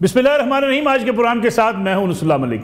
बिस्मिल्लाहिर्रहमानिर्रहीम। आज के प्रोग्राम के साथ मैं हूं नुसुल्लाह मलिक।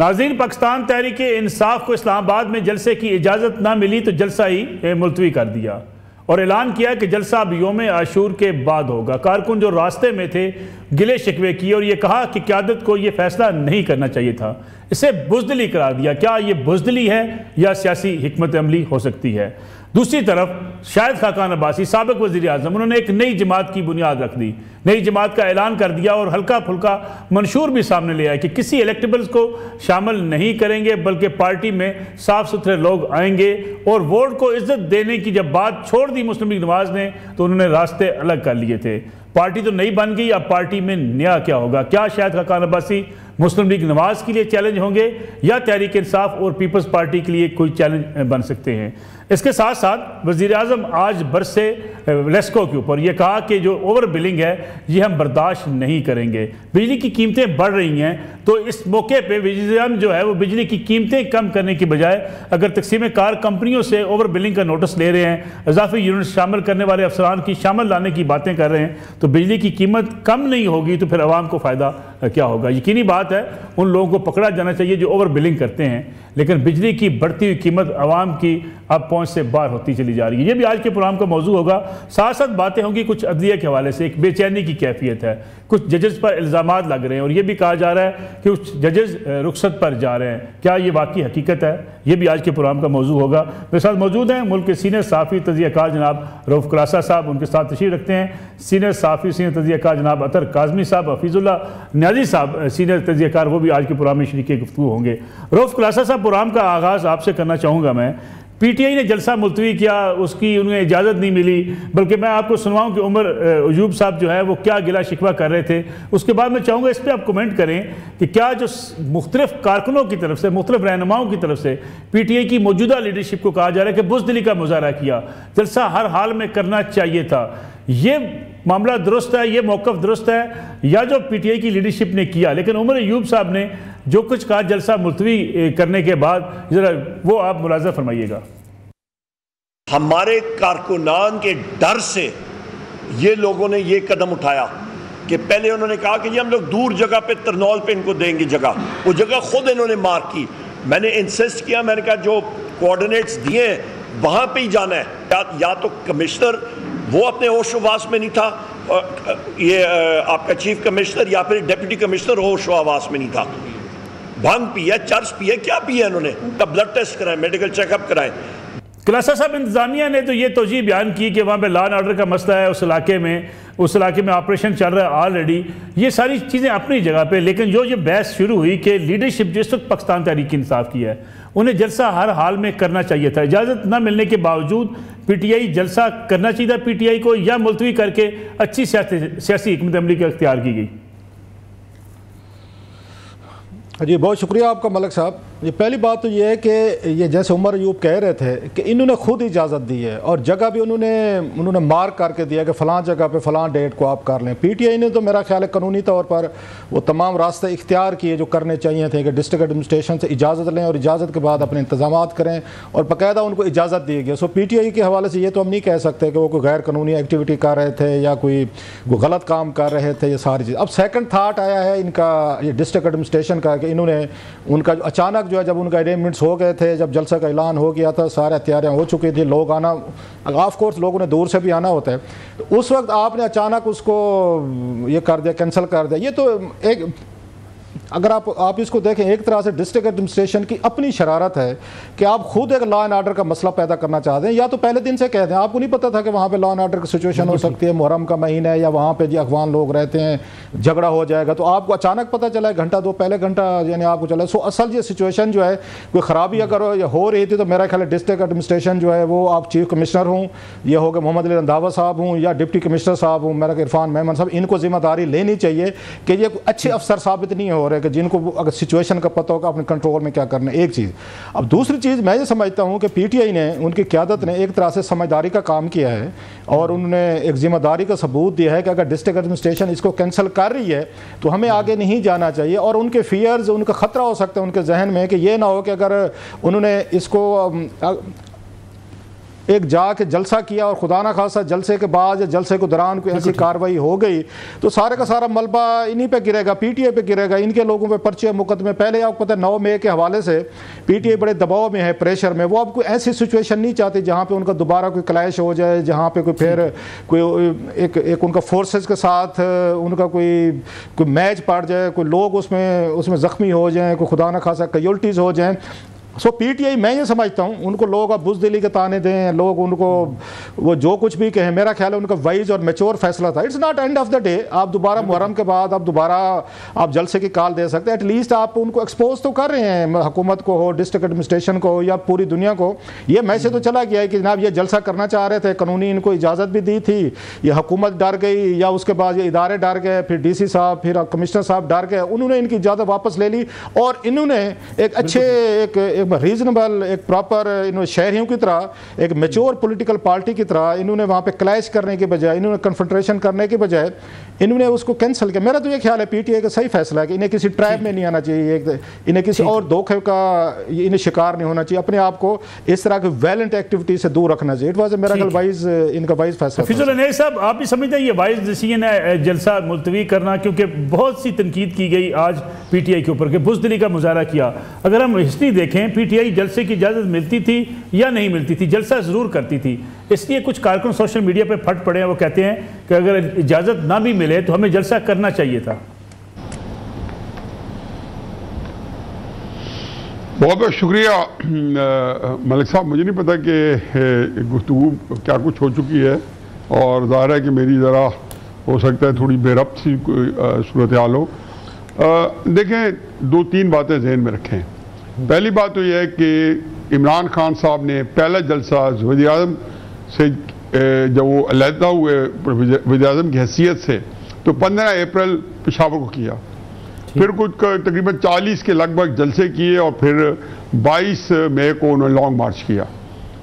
नाज़रीन, पाकिस्तान तहरीक इंसाफ को इस्लामाबाद में जलसे की इजाज़त ना मिली तो जलसा ही मुलतवी कर दिया और ऐलान किया कि जलसा अब यौम आशूर के बाद होगा। कारकुन जो रास्ते में थे गिले शिकवे किए और ये कहा कि क़यादत को ये फैसला नहीं करना चाहिए था। इसे बुज़दिली करार दिया। क्या ये बुज़दिली है या सियासी हिकमत अमली हो सकती है? दूसरी तरफ शाहिद खाकान अब्बासी साबिक वज़ीर आज़म, उन्होंने एक नई जमात की बुनियाद रख दी, नई जमात का ऐलान कर दिया और हल्का फुल्का मंशूर भी सामने ले आया कि किसी इलेक्टेबल्स को शामिल नहीं करेंगे बल्कि पार्टी में साफ़ सुथरे लोग आएंगे। और वोट को इज्जत देने की जब बात छोड़ दी मुस्लिम लीग नवाज़ ने तो उन्होंने रास्ते अलग कर लिए थे। पार्टी तो नई बन गई, अब पार्टी में नया क्या होगा? क्या शाहिद खाकान अब्बासी मुस्लिम लीग नवाज़ के लिए चैलेंज होंगे या तहरीक इंसाफ और पीपल्स पार्टी के लिए कोई चैलेंज बन सकते हैं? इसके साथ साथ वज़ीर आज़म आज बरसे लेस्को के ऊपर यह कहा कि जो ओवर बिलिंग है ये हम बर्दाश्त नहीं करेंगे। बिजली की कीमतें बढ़ रही हैं तो इस मौके पे वज़ीर आज़म जो है वो बिजली की कीमतें कम करने की बजाय अगर तकसीम कार कंपनियों से ओवर बिलिंग का नोटिस ले रहे हैं, इजाफी यूनिट शामिल करने वाले अफसरान की शामिल लाने की बातें कर रहे हैं, तो बिजली की कीमत कम नहीं होगी तो फिर आवाम को फ़ायदा क्या होगा? यकीनी बात है उन लोगों को पकड़ा जाना चाहिए जो ओवर बिलिंग करते हैं, लेकिन बिजली की बढ़ती हुई कीमत आवाम की अब पहुंच से बाहर होती चली जा रही है। ये भी आज के प्रोग्राम का मौजू होगा। साथ साथ बातें होंगी कुछ अदलिया के हवाले से। एक बेचैनी की कैफियत है, कुछ जजेस पर इल्ज़ामात लग रहे हैं और ये भी कहा जा रहा है कि कुछ जजेस रुखसत पर जा रहे हैं। क्या ये वाकई हकीकत है? ये भी आज के प्रोग्राम का मौजू होगा। मेरे साथ मौजूद हैं मुल्क के सीनियर सहाफ़ी तज़कियाकार जनाब रऊफ़ खुलासा साहब, उनके साथ तशरीफ़ रखते हैं सीनियर सहाफ़ी सीनियर तज़कियाकार जनाब अतर काज़मी साहब, हफीज़ुल्लाह नियाज़ी साहब सीनियर तज़कियाकार, वो भी आज के प्रोग्राम में शरीक गुफ्तगू होंगे। रऊफ़ खुलासा साहब, प्रोग्राम का आगाज़ आपसे करना चाहूँगा मैं। पीटीआई ने जलसा मुलतवी किया, उसकी उन्हें इजाज़त नहीं मिली, बल्कि मैं आपको सुनवाऊँ कि उमर अयूब साहब जो है वो क्या गिला शिकवा कर रहे थे। उसके बाद मैं चाहूँगा इस पर आप कमेंट करें कि क्या जो मुख्तलिफ कारकुनों की तरफ से, मुख्तलिफ रहनुमाओं की तरफ से पीटीआई की मौजूदा लीडरशिप को कहा जा रहा है कि बुज़दिली का मुजाहरा किया, जलसा हर हाल में करना चाहिए था, ये मामला दुरुस्त है, ये मौक़िफ़ दुरुस्त है या जो पीटीआई की लीडरशिप ने किया? लेकिन उमर अयूब साहब ने जो कुछ कहा जलसा मुलतवी करने के बाद, ज़रा वो आप मुलाज़ा फरमाइएगा। हमारे कारकुनान के डर से ये लोगों ने ये कदम उठाया कि पहले उन्होंने कहा कि जी हम लोग दूर जगह पे तरनौल पे इनको देंगे जगह, वो जगह खुद इन्होंने मार्क की। मैंने इंसिस्ट किया, मैंने कहा जो कोऑर्डिनेट्स दिए वहाँ पे ही जाना है। या तो कमिश्नर वो अपने होश-ओ-हवास में नहीं था, ये आपका चीफ कमिश्नर या फिर डिप्टी कमिश्नर होश-ओ-हवास में नहीं था। भांग पिया, चर्च पिया, क्या पिया इन्होंने? ब्लड टेस्ट कराए, मेडिकल चेकअप कराए। खुलासा साहब, इंतजामिया ने तो ये तोजीह बयान की कि वहाँ पे लॉ एंड ऑर्डर का मसला है, उस इलाके में ऑपरेशन चल रहा है ऑलरेडी। ये सारी चीज़ें अपनी जगह पे, लेकिन जो ये बहस शुरू हुई कि लीडरशिप जिस वक्त पाकिस्तान तहरीक इंसाफ की है उन्हें जलसा हर हाल में करना चाहिए था, इजाज़त न मिलने के बावजूद पीटीआई जलसा करना चाहिए था पीटीआई को, या मुलतवी करके अच्छी सियासी हिकमत अमली का इख्तियार की गई? जी बहुत शुक्रिया आपका मलिक साहब। ये पहली बात तो ये है कि ये जैसे उमर अयूब कह रहे थे कि इन्होंने खुद इजाज़त दी है और जगह भी उन्होंने मार्क करके दिया कि फ़लाँ जगह पे फ़लाँ डेट को आप कर लें। पीटीआई ने तो मेरा ख्याल है कानूनी तौर पर वो तमाम रास्ते इख्तियार किए जो करने चाहिए थे कि डिस्ट्रिक्ट एडमिनिस्ट्रेशन से इजाज़त लें और इजाज़त के बाद अपने इंतजाम करें और बाकायदा उनको इजाज़त दी गई। सो पीटीआई के हवाले से ये तो हम नहीं कह सकते कि वो कोई गैर कानूनी एक्टिविटी कर रहे थे या कोई गलत काम कर रहे थे, ये सारी चीज़। अब सेकेंड थाट आया है इनका ये डिस्ट्रिक्ट एडमिनिस्ट्रेशन का कि इन्होंने उनका अचानक जो है जब उनका अरेंजमेंट्स हो गए थे, जब जलसा का ऐलान हो गया था, सारे तैयारियां हो चुकी थी, लोग आना, ऑफ कोर्स लोगों ने दूर से भी आना होता है, तो उस वक्त आपने अचानक उसको ये कर दिया, कैंसिल कर दिया। ये तो एक अगर आप इसको देखें एक तरह से डिस्ट्रिक्ट एडमिनिस्ट्रेशन की अपनी शरारत है कि आप खुद एक लॉ एंड ऑर्डर का मसला पैदा करना चाहते हैं। या तो पहले दिन से कह दें, आपको नहीं पता था कि वहाँ पे लॉ एंड ऑर्डर की सिचुएशन हो सकती है, मुहर्रम का महीना है या वहाँ पे जी अफगान लोग रहते हैं, झगड़ा हो जाएगा, तो आपको अचानक पता चला है घंटा दो पहले घंटा यानी आपको चला। सो असल ये सिचुएशन जो है कोई ख़राबी अगर हो रही थी तो मेरा ख्याल है डिस्ट्रिक्ट एडमिनिस्ट्रेशन जो है वो आप चीफ कमिश्नर हूँ, ये हो गए मोहम्मद अली रंधावा साहब हूँ या डिप्टी कमिश्नर साहब हूँ, मेरा इरफान मेमन साहब, इनको जिम्मेदारी लेनी चाहिए कि ये अच्छे अफसर साबित नहीं हो रहे कि जिनको अगर सिचुएशन का पता होगा अपने कंट्रोल में क्या करना है, एक चीज़। अब दूसरी चीज़ मैं ये समझता हूँ कि पीटीआई ने, उनकी क़यादत ने एक तरह से समझदारी का काम किया है और उन्होंने एक जिम्मेदारी का सबूत दिया है कि अगर डिस्ट्रिक्ट एडमिनिस्ट्रेशन इसको कैंसिल कर रही है तो हमें आगे नहीं जाना चाहिए। और उनके फियर्स, उनका ख़तरा हो सकता है उनके जहन में कि ये ना हो कि अगर उन्होंने इसको एक जाके जलसा किया और खुदा ना खासा जलसे के बाद या जलसे के दौरान कोई ऐसी कार्रवाई हो गई तो सारे का सारा मलबा इन्हीं पे गिरेगा, पीटीआई पे गिरेगा, इनके लोगों पे पर्चे मुकदमे। पहले आपको पता है 9 मई के हवाले से पीटीआई बड़े दबाव में है, प्रेशर में। वो अब कोई ऐसी सिचुएशन नहीं चाहती जहाँ पे उनका दोबारा कोई क्लैश हो जाए, जहाँ पे कोई फिर कोई एक उनका फोर्सेस के साथ उनका कोई मैच पड़ जाए, कोई लोग उसमें ज़ख्मी हो जाएँ, कोई खुदा न खासा कैजुअल्टीज़ हो जाएँ। सो पीटीआई मैं ये समझता हूँ उनको लोग अब बुज़दिली के ताने दें, लोग उनको वो जो कुछ भी कहें, मेरा ख्याल है उनका वाइज और मैच्योर फैसला था। It's not end of the day. आप दोबारा मुहर्रम के बाद आप दोबारा आप जलसे की कॉल दे सकते हैं। एटलीस्ट आप उनको एक्सपोज तो कर रहे हैं, हुकूमत को हो, डिस्ट्रिक्ट एडमिनिस्ट्रेशन को हो या पूरी दुनिया को। ये मैसेज तो चला गया है कि जनाब ये जलसा करना चाह रहे थे, कानूनी इनको इजाज़त भी दी थी, ये हुकूमत डर गई या उसके बाद ये इदारे डर गए, फिर डीसी साहब फिर कमिश्नर साहब डर गए, उन्होंने इनकी इजाज़त वापस ले ली और इन्होंने एक अच्छे एक रीजनेबल एक प्रॉपर इन्होंने शहरियों की तरह एक मैच्योर पॉलिटिकल पार्टी की तरह इन्होंने वहाँ पे क्लैश करने के बजाय, इन्होंने कन्फ्रंट्रेशन करने के बजाय इन्होंने उसको कैंसिल किया। मेरा तो ये ख्याल है पीटीआई का सही फैसला है कि इन्हें किसी ट्रैप में नहीं आना चाहिए, इन्हें किसी और धोखे का इन्हें शिकार नहीं होना चाहिए, अपने आप को इस तरह की वायलेंट एक्टिविटी से दूर रखना चाहिए। इट वाज मेरा ख्याल वाइज इनका वाइज फैसला। फिजल अनैस साहब, आप भी समझते हैं ये वाइज डिसीजन है जलसा मुलतवी करना, क्योंकि बहुत सी तनकीद की गई आज पीटीआई के ऊपर के बुज़दिली का मुजाहरा किया। अगर हम हिस्ट्री देखें पीटीआई जलसे की इजाज़त मिलती थी या नहीं मिलती थी, जलसा ज़रूर करती थी। इसलिए कुछ कारकुन सोशल मीडिया पे फट पड़े हैं, वो कहते हैं कि अगर इजाज़त ना भी मिले तो हमें जलसा करना चाहिए था। बहुत बहुत शुक्रिया मलिक साहब। मुझे नहीं पता कि गुफ्तगू क्या कुछ हो चुकी है और ज़ाहिर है कि मेरी ज़रा हो सकता है थोड़ी बेरब्त सी सूरत हाल हो। देखें, 2-3 बातें जहन में रखें। पहली बात तो यह है कि इमरान खान साहब ने पहला जलसा वज़ीर-ए-आज़म से जब वो अलहदा हुए वज़ीर-ए-आज़म की हैसियत से तो 15 अप्रैल पेशावर को किया, फिर कुछ तकरीबन 40 के लगभग जलसे किए और फिर 22 मई को उन्होंने लॉन्ग मार्च किया।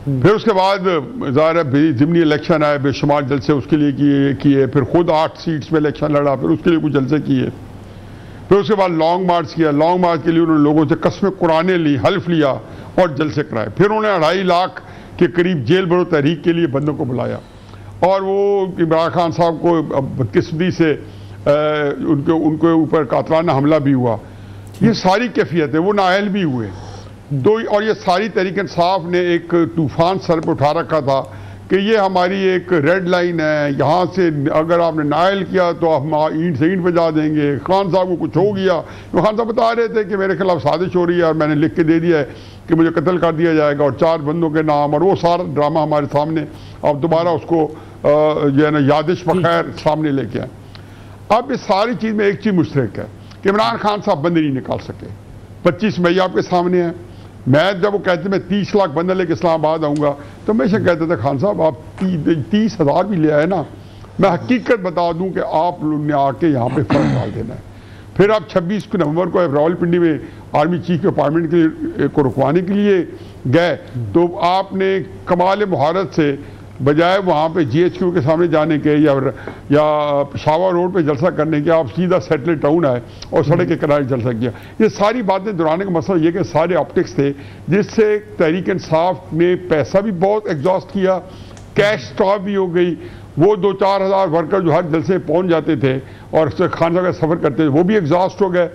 फिर उसके बाद ज़ाहिर है ज़िमनी इलेक्शन आए, बेशुमार जलसे उसके लिए किए, फिर खुद 8 सीट्स में इलेक्शन लड़ा, फिर उसके लिए कुछ जलसे किए, फिर उसके बाद लॉन्ग मार्च किया। लॉन्ग मार्च के लिए उन्होंने लोगों से कस्में कुराने ली, हल्फ लिया और जलसे कराए। फिर उन्होंने 2.5 लाख के करीब जेल भरो तहरीक के लिए बंदों को बुलाया और वो इमरान खान साहब को बदकिस्मती से उनके ऊपर कातलाना हमला भी हुआ। ये सारी कैफियत है, वो नाअहल भी हुए तो, और ये सारी तहरीक इंसाफ ने एक तूफान सर पर उठा रखा था कि ये हमारी एक रेड लाइन है, यहाँ से अगर आपने नाअहल किया तो हम ईंट से ईंट बजा देंगे। खान साहब को कुछ हो गया तो खान साहब बता रहे थे कि मेरे खिलाफ साजिश हो रही है और मैंने लिख के दे दिया है कि मुझे कत्ल कर दिया जाएगा और 4 बंदों के नाम, और वो सारा ड्रामा हमारे सामने अब दोबारा उसको जो है ना यादिश बखैर सामने लेके आए। अब इस सारी चीज़ में एक चीज़ मुश्तरक है कि इमरान खान साहब बंदे नहीं निकाल सके। 25 मई आपके सामने है। मैं जब वो कहते मैं 30 लाख बंदे लेके इस्लामाबाद आऊँगा तो हमेशा कहते थे खान साहब आप 30,000 भी ले आए ना, मैं हकीकत बता दूँ कि आप लोग ने आके यहाँ पे फर्क डाल देना है। फिर आप 26 नवंबर को रावलपिंडी में आर्मी चीफ अपार्टमेंट को रुकवाने के लिए गए तो आपने कमाल मुहारत से बजाय वहाँ पे GHQ के सामने जाने के या पेशावर रोड पे जलसा करने के आप सीधा सेटलेट टाउन आए और सड़क के किनारे जलसा किया। ये सारी बातें दोहराने का मसला ये कि सारे ऑप्टिक्स थे जिससे तहरीक इंसाफ ने पैसा भी बहुत एग्जॉस्ट किया, कैश स्टॉप भी हो गई। वो 2-4 हज़ार वर्कर जो हर जलसे पहुँच जाते थे और खान साहब का सफ़र करते थे वो भी एग्जॉस्ट हो गए।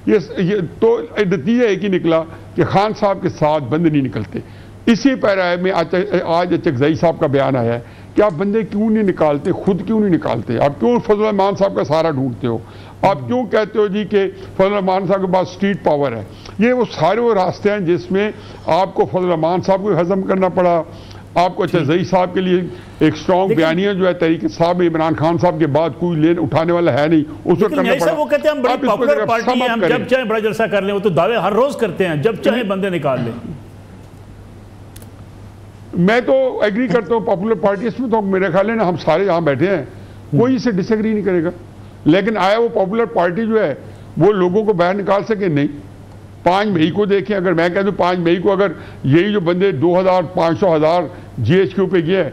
ये तो नतीजा एक ही निकला कि खान साहब के साथ बंदे नहीं निकलते। इसी पैराए में आज चकजई साहब का बयान आया है कि आप बंदे क्यों नहीं निकालते, खुद क्यों नहीं निकालते, आप क्यों फजल रहमान साहब का सहारा ढूंढते हो, आप क्यों कहते हो जी कि फजल रहमान साहब के पास स्ट्रीट पावर है। ये वो सारे वो रास्ते हैं जिसमें आपको फजल रहमान साहब को हजम करना पड़ा, आपको चकजई साहब के लिए एक स्ट्रॉन्ग बयानिया जो है तहरीक साहब इमरान खान साहब के बाद कोई लेन उठाने वाला है नहीं, उसको करना पड़ा। वो कहते हैं हम बड़ी पॉपुलर पार्टी हैं, हम जब चाहे बड़ा जलसा कर लें, वो तो दावे हर रोज करते हैं, जब चाहे बंदे निकाल लें। मैं तो एग्री करता हूँ पॉपुलर पार्टी, इसमें तो मेरे ख्याल है ना हम सारे यहाँ बैठे हैं, कोई इसे डिसएग्री नहीं करेगा। लेकिन आया वो पॉपुलर पार्टी जो है वो लोगों को बाहर निकाल सके नहीं। 5 मई को देखें, अगर मैं कह दूँ 5 मई को अगर यही जो बंदे 2,000-500,000 GHQ पे गए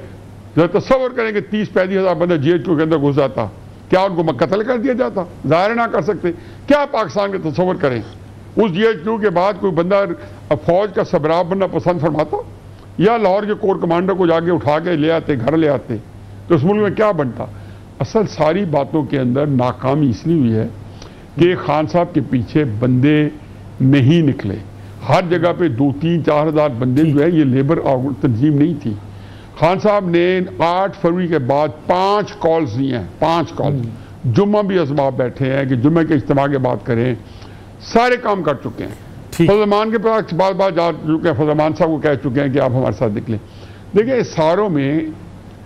जरा तस्वर करेंगे 30-35 हज़ार बंदा GHQ के अंदर घुस जाता, क्या उनको कत्ल कर दिया जाता? ज़ाहिर ना कर सकते। क्या पाकिस्तान के तस्वर करें उस GHQ के बाद कोई बंदा फौज का सबराब बनना पसंद फरमाता? या लाहौर के कोर कमांडर को जाके उठा के ले आते, घर ले आते, तो उस मुल्क में क्या बनता। असल सारी बातों के अंदर नाकामी इसलिए हुई है कि खान साहब के पीछे बंदे नहीं निकले। हर जगह पे 2-3-4 हज़ार बंदे जो है, ये लेबर तंजीम नहीं थी। खान साहब ने 8 फरवरी के बाद 5 कॉल्स दिए हैं, 5 कॉल। जुम्मा भी असबाब बैठे हैं कि जुम्मे के इज्तिमा की बात करें, सारे काम कर चुके हैं। फजलमान के पास बार बार जा चुके हैं, फजलमान साहब को कह चुके हैं कि आप हमारे साथ निकलें। देखिए इस सारों में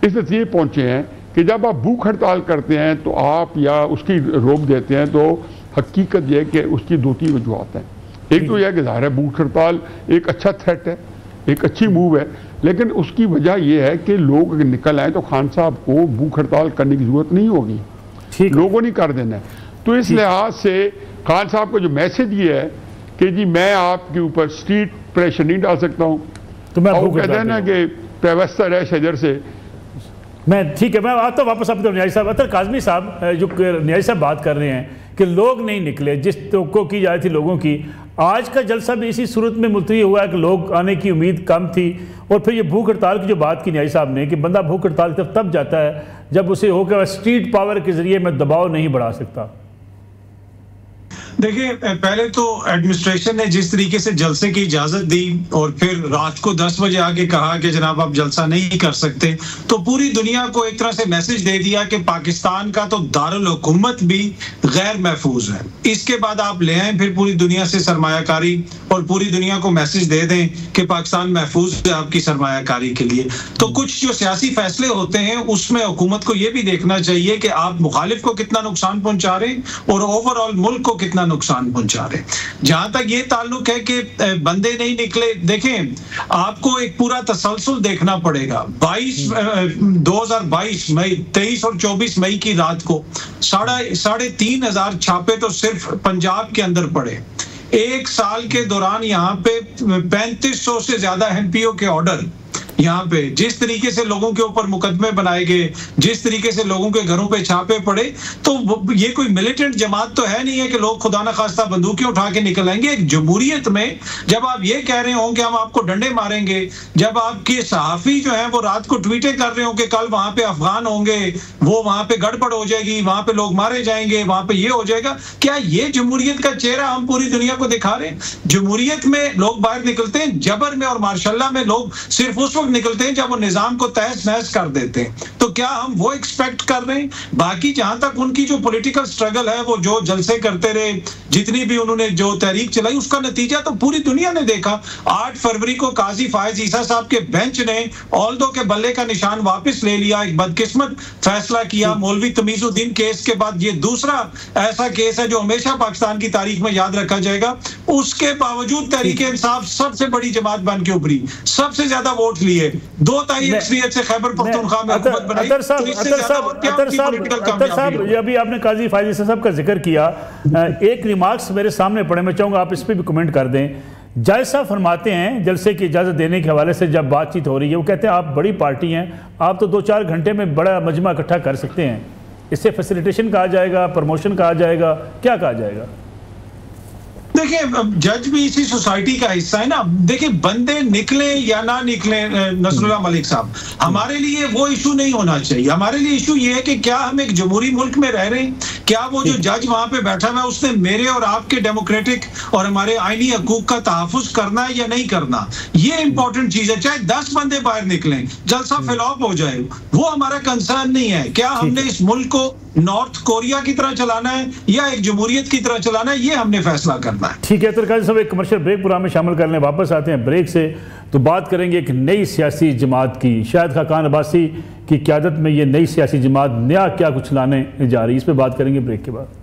इस नतीजे पहुंचे हैं कि जब आप भूख हड़ताल करते हैं तो आप या उसकी रोक देते हैं, तो हकीकत यह है कि उसकी 2-3 वजूहत हैं। एक तो यह कि ज़ाहिर है भूख हड़ताल एक अच्छा थ्रेट है, एक अच्छी मूव है, लेकिन उसकी वजह यह है कि लोग अगर निकल आए तो खान साहब को भूख हड़ताल करने की जरूरत नहीं होगी, लोगों ने कर देना है। तो इस लिहाज से खान साहब को जो मैसेज ये है कि जी मैं आपके ऊपर स्ट्रीट प्रेशर नहीं डाल सकता हूँ, तो मैं कहते हैं ना कि पेवस्ता रहे शजर से। मैं ठीक है, मैं आता हूँ वापस आपकी न्याजी साहब। अतर काजमी साहब, जो न्याजी साहब बात कर रहे हैं कि लोग नहीं निकले, जिस तो की जा रही थी लोगों की, आज का जलसा भी इसी सूरत में मुलतवी हुआ है कि लोग आने की उम्मीद कम थी। और फिर ये भूख हड़ताल की जो बात की न्याजी साहब ने कि बंदा भूख हड़ताल की तरफ तब जाता है जब उसे हो कि स्ट्रीट पावर के जरिए मैं दबाव नहीं बढ़ा सकता। देखिए, पहले तो एडमिनिस्ट्रेशन ने जिस तरीके से जलसे की इजाजत दी और फिर रात को 10 बजे आके कहा कि जनाब आप जलसा नहीं कर सकते, तो पूरी दुनिया को एक तरह से मैसेज दे दिया कि पाकिस्तान का तो दारुल हुकूमत भी गैर महफूज है। इसके बाद आप ले आए फिर पूरी दुनिया से सरमायाकारी और पूरी दुनिया को मैसेज दे दें कि पाकिस्तान महफूज है आपकी सरमायाकारी के लिए। तो कुछ जो सियासी फैसले होते हैं उसमें हुकूमत को यह भी देखना चाहिए कि आप मुखालिफ को कितना नुकसान पहुंचा रहे हैं और ओवरऑल मुल्क को कितना नुकसान पहुंचा रहे। जहां तक ये ताल्लुक है कि बंदे नहीं निकले, देखें आपको एक पूरा तसलसल देखना पड़ेगा। 2022 मई 23 और 24 मई की रात को 3,500 छापे तो सिर्फ पंजाब के अंदर पड़े। एक साल के दौरान यहाँ पे 3500 से ज्यादा एमपीओ के ऑर्डर, यहाँ पे जिस तरीके से लोगों के ऊपर मुकदमे बनाए गए, जिस तरीके से लोगों के घरों पे छापे पड़े, तो ये कोई मिलिटेंट जमात तो है नहीं है कि लोग खुदा न खास्ता बंदूकें उठा के निकल आएंगे। एक जमहूरियत में जब आप ये कह रहे हो कि हम आपको डंडे मारेंगे, जब आपके सहाफी जो है वो रात को ट्वीटें कर रहे हो कि कल वहां पे अफगान होंगे, वो वहां पे गड़बड़ हो जाएगी, वहां पे लोग मारे जाएंगे, वहां पे ये हो जाएगा, क्या ये जमहूरियत का चेहरा हम पूरी दुनिया को दिखा रहे हैं? जमहूरियत में लोग बाहर निकलते हैं, जबर में और मार्शल्ला में लोग सिर्फ उस निकलते हैं जब वो निजाम को तहस नहस कर देते हैं। तो क्या हम वो एक्सपेक्ट कर रहे हैं? बाकी जहां तक उनकी जो पॉलिटिकल स्ट्रगल है, वो जो जलसे करते रहे, जितनी भी उन्होंने जो तहरीक चलाई, उसका नतीजा तो पूरी दुनिया ने देखा। 8 फरवरी को काजी फायज ईसा साहब के बेंच ने ऑल्दो के बल्ले का निशान वापस ले लिया, एक बदकिस्मत फैसला किया। मौलवी तमीजुद्दीन केस के बाद ये दूसरा ऐसा केस है जो हमेशा पाकिस्तान की तारीख में याद रखा जाएगा। उसके बावजूद तहरीक इंसाफ सबसे बड़ी जमात बन के उभरी, सबसे ज्यादा वोट लिए, 2 तारीख अक्सरियत से खैबर पख्तूनख्वा में हुकूमत बनाई। अतर साहब, अभी आपने काजी फायज ईसा साहब का जिक्र किया, एक रिमार्क्स मेरे सामने पड़े, मैं चाहूंगा आप इस पर भी कमेंट कर दें। जज साहब फरमाते हैं जलसे की इजाज़त देने के हवाले से जब बातचीत हो रही है, वो कहते हैं आप बड़ी पार्टी हैं, आप तो 2-4 घंटे में बड़ा मजमा इकट्ठा कर सकते हैं, इससे फैसिलिटेशन कहा जाएगा, प्रमोशन कहा जाएगा, क्या कहा जाएगा? देखिए, जज भी इसी सोसाइटी का हिस्सा है ना। देखिए, बंदे निकले या ना निकले नसरुल्लाह मलिक साहब, हमारे लिए वो इशू नहीं होना चाहिए। हमारे लिए इशू ये है कि क्या हम एक जमहूरी मुल्क में रह रहे हैं, क्या वो जो जज वहां पे बैठा हुआ है उसने मेरे और आपके डेमोक्रेटिक और हमारे आईनी हकूक का तहफ़्फ़ुज़ करना है या नहीं करना, ये इंपॉर्टेंट चीज है। चाहे 10 बंदे बाहर निकलें, जलसा फ्लॉप हो जाए, वो हमारा कंसर्न नहीं है। क्या हमने इस मुल्क को नॉर्थ कोरिया की तरह चलाना है या एक जमहूरियत की तरह चलाना है, ये हमने फैसला करना है। ठीक है, तो सब एक कमर्शियल ब्रेक प्रोग्राम में शामिल कर लें, वापस आते हैं ब्रेक से तो बात करेंगे एक नई सियासी जमात की। शाहिद खाकान अब्बासी की क़यादत में ये नई सियासी जमात नया क्या कुछ लाने जा रही है, इस पर बात करेंगे ब्रेक के बाद।